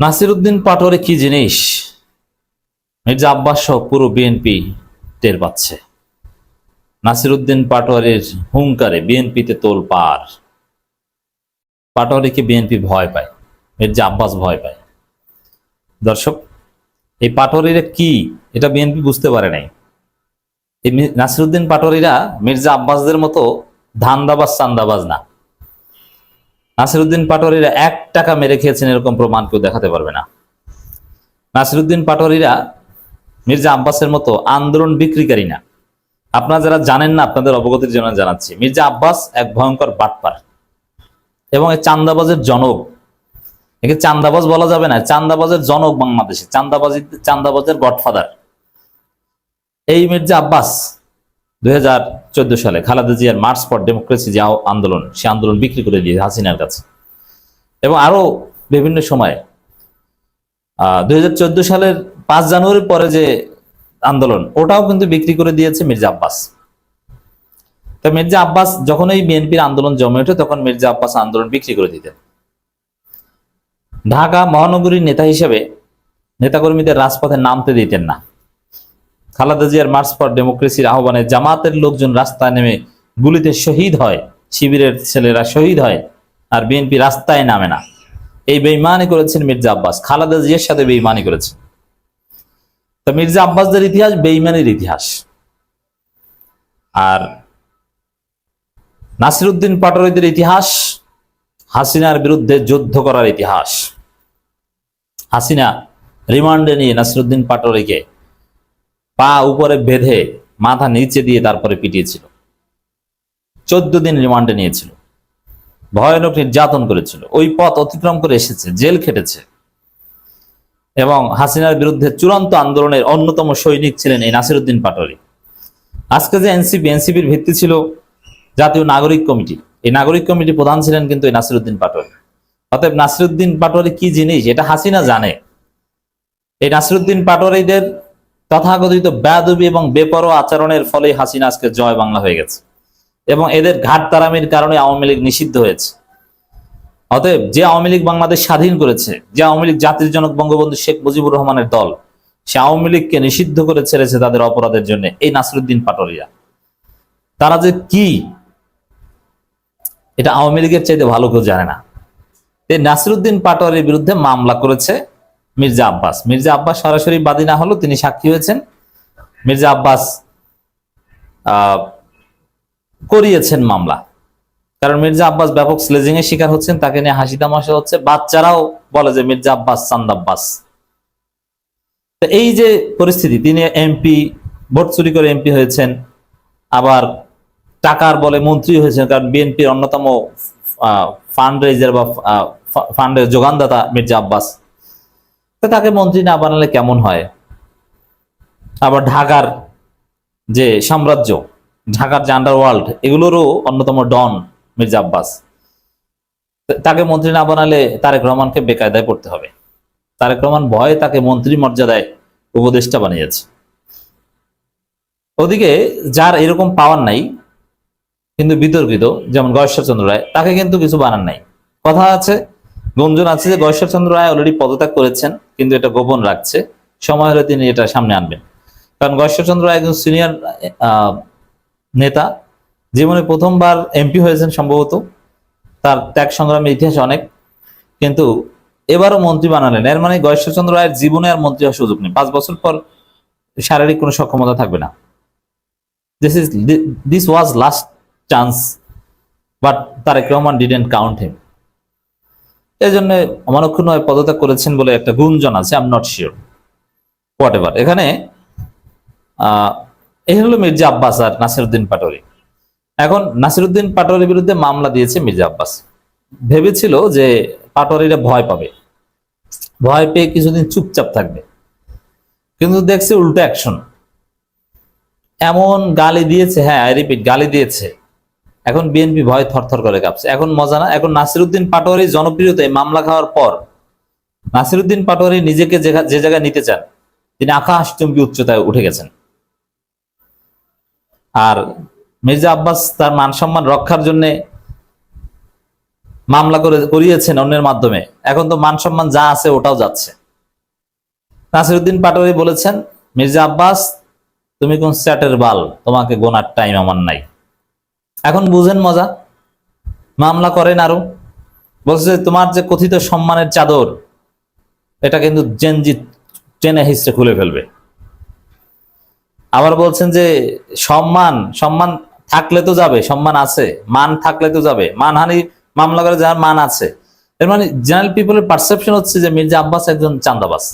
নাসিরউদ্দিন পাটোয়ারি কি জিনিস, মির্জা আব্বাস সহ পুরো বিএনপি টের পাচ্ছে। নাসিরউদ্দিন পাটোয়ারির হুঙ্কারে বিএনপিতে তোলপাড়। পাটোয়ারিকে বিএনপি ভয় পায়, মির্জা আব্বাস ভয় পায়। দর্শক, এই পাটোয়ারিরা কি এটা বিএনপি বুঝতে পারে নাই। এই নাসিরউদ্দিন পাটোয়ারিরা মির্জা আব্বাসদের মতো ধান্দাবাজ চান্দাবাজ না। নাসিরউদ্দিন পাটোয়ারিরা 1 টাকা মেরে খেয়েছেন এরকম প্রমাণ কেউ দেখাতে পারবে না। নাসিরউদ্দিন পাটোয়ারিরা মির্জা আব্বাসের মতো আন্দোলন বিক্রিকারী না। আপনারা যারা জানেন না, আপনাদের অবগতির জন্য জানাচ্ছি, মির্জা আব্বাস এক ভয়ঙ্কর বাটপার এবং এই চান্দাবাজের জনক। একে চান্দাবাজ বলা যাবে না, চান্দাবাজের জনক বাংলাদেশে, চান্দাবাজের গডফাদার। এই মির্জা আব্বাস 2014 সালে খালেদা জিয়ার মার্চ ফর ডেমোক্রেসি যে আন্দোলন, সে আন্দোলন বিক্রি করে দিয়ে হাসিনার কাছে, এবং আরো বিভিন্ন সময়ে 2014 সালের 5 জানুয়ারির পরে যে আন্দোলন, ওটাও কিন্তু বিক্রি করে দিয়েছে মির্জা আব্বাস। তো মির্জা আব্বাস যখন এই বিএনপির আন্দোলন জমে ওঠে, তখন মির্জা আব্বাস আন্দোলন বিক্রি করে দিতেন। ঢাকা মহানগরীর নেতা হিসেবে নেতাকর্মীদের রাজপথে নামতে দিতেন না। খালেদা জিয়ার মার্চ ফর ডেমোক্রেসির আহ্বানে জামাতের লোকজন রাস্তায় নেমে গুলিতে শহীদ হয়, শিবিরের ছেলেরা শহীদ হয়, আর বিএনপি রাস্তায় নামে না। এই বেঈমানি করেছেন মির্জা আব্বাস, খালেদা জিয়ার সাথে বেঈমানি করেছেন। তো মির্জা আব্বাসদের ইতিহাস বেঈমানির ইতিহাস, আর নাসিরউদ্দিন পাটোয়ারিদের ইতিহাস হাসিনার বিরুদ্ধে যুদ্ধ করার ইতিহাস। হাসিনা রিমান্ডে নিয়ে নাসিরউদ্দিন পাটোয়ারিকে পা উপরে বেঁধে মাথা নিচে দিয়ে তারপরে পিটিয়েছিল। 14 দিন রিমান্ডে নিয়েছিল, ভয়ানক নির্যাতন করেছিল। ওই পথ অতিক্রম করে এসেছে, জেল খেটেছে, এবং হাসিনার বিরুদ্ধে চূড়ান্ত আন্দোলনের অন্যতম সৈনিক ছিলেন এই নাসিরউদ্দিন পাটোয়ারি। আজকে যে এনসিপির ভিত্তি ছিল জাতীয় নাগরিক কমিটি, এই নাগরিক কমিটি প্রধান ছিলেন কিন্তু এই নাসিরউদ্দিন পাটোয়ারি। অতএব নাসিরউদ্দিন পাটোয়ারি কি জিনিস এটা হাসিনা জানে। এই নাসিরউদ্দিন পাটোয়ারিদের তথাকথিত বেয়াদবি এবং বেপরোয়া আচরণের ফলে হাসিনা আজকে জয় বাংলা হয়ে গেছে, এবং এদের ঘাট তারামির কারণে আওয়ামী লীগ নিষিদ্ধ হয়েছে। অতএব যে আওয়ামী লীগ বাংলাদেশ স্বাধীন করেছে, যে আওয়ামী লীগ জাতির জনক বঙ্গবন্ধু শেখ মুজিবুর রহমানের দল, সে আওয়ামী লীগকে নিষিদ্ধ করে ছেড়েছে তাদের অপরাধের জন্য এই নাসিরউদ্দিন পাটোয়ারিরা। তারা যে কি এটা আওয়ামী লীগের চাইতে ভালো কেউ জানে না। এই নাসিরউদ্দিন পাটোয়ারির বিরুদ্ধে মামলা করেছে মির্জা আব্বাস। মির্জা আব্বাস সরাসরি বাদী না হলেও তিনি সাক্ষী হয়েছেন। মির্জা আব্বাস করিয়েছেন মামলা, কারণ মির্জা আব্বাস ব্যাপক স্লেজিং এর শিকার হচ্ছেন, তাকে নিয়ে হাসি তামাশা হচ্ছে। বাচ্চারাও বলে যে মির্জা আব্বাস চান্দাব্বাস। এই যে পরিস্থিতি, তিনি এমপি, ভোট চুরি করে এমপি হয়েছেন, আবার টাকার বলে মন্ত্রী হয়েছেন, কারণ বিএনপির অন্যতম ফান্ড রেজার বা ফান্ডের যোগানদাতা মির্জা আব্বাস। তাকে মন্ত্রী না বানালে কেমন হয়? আবার ঢাকার যে সাম্রাজ্য, ঢাকার যে আন্ডারওয়ার্ল্ড, এগুলোরও অন্যতম ডন মির্জা আব্বাস। তাকে মন্ত্রী না বানালে তারেক রহমানকে বেকায়দায় পড়তে হবে। তারেক রহমান ভয়ে তাকে মন্ত্রী মর্যাদায় উপদেষ্টা বানিয়েছে। ওদিকে যার এরকম পাওয়ার নাই কিন্তু বিতর্কিত, যেমন গয়েশ্বরচন্দ্র রায়, তাকে কিন্তু কিছু বানান নাই। কথা আছে, গুঞ্জন আছে যে গয়েশ্বরচন্দ্র রায় অলরেডি পদত্যাগ করেছেন, কিন্তু এটা গোপন রাখছে, সময় হলে তিনি এটা সামনে আনবেন। কারণ গয়েশ্বরচন্দ্র রায় একজন সিনিয়র নেতা, জীবনে প্রথমবার এমপি হয়েছেন সম্ভবত, তার ত্যাগ সংগ্রামের ইতিহাস অনেক, কিন্তু এবারও মন্ত্রী বানালেন। এর মানে গয়েশ্বরচন্দ্র রায়ের জীবনে আর মন্ত্রী হওয়ার সুযোগ নেই। 5 বছর পর শারীরিক কোনো সক্ষমতা থাকবে না। This was last chance, but Tarique Rahman didn't count him. এই জন্য অমানক্ষণ পদত্যাগ করেছেন বলে একটা গুঞ্জন আছে, I am not sure, whatever. এখানে এই হলো মির্জা আব্বাস আর নাসিরউদ্দিন পাটোয়ারি। এখন নাসিরউদ্দিন পাটোয়ারির বিরুদ্ধে মামলা দিয়েছে মির্জা আব্বাস। ভেবেছিল যে পাটোয়ারিরা ভয় পাবে, ভয় পেয়ে কিছুদিন চুপচাপ থাকবে, কিন্তু দেখছে উল্টো অ্যাকশন। এমন গালি দিয়েছে, হ্যাঁ আই রিপিট, গালি দিয়েছে। এখন বিএনপি ভয় থরথর করে কাঁপছে। এখন মজা না, এখন নাসিরউদ্দিন পাটোয়ারির জনপ্রিয়তায় মামলা খাওয়ার পর নাসিরউদ্দিন পাটোয়ারি নিজেকে যে জায়গায় নিতে চান, তিনি আকাশচুম্বী উচ্চতায় উঠে গেছেন। আর মির্জা আব্বাস তার মান সম্মান রক্ষার জন্য মামলা করিয়েছেন অন্যের মাধ্যমে, এখন তো মান সম্মান যা আছে ওটাও যাচ্ছে। নাসিরউদ্দিন পাটোয়ারি বলেছেন, মির্জা আব্বাস তুমি কোন চ্যাটের বাল, তোমাকে গোনার টাইম আমার নাই। এখন বুঝেন মজা, মামলা করেন আরো, বলছে তোমার যে কথিত সম্মানের চাদর এটা কিন্তু জেনজি টেনে হিস্ট্রে খুলে ফেলবে। আবার বলছেন যে সম্মান সম্মান থাকলে তো যাবে, সম্মান আছে, মান থাকলে তো যাবে, মানহানি মামলা করে যার মান আছে। এর মানে জেনারেল পিপলের পারসেপশন হচ্ছে যে মির্জা আব্বাস একজন চান্দাবাজ।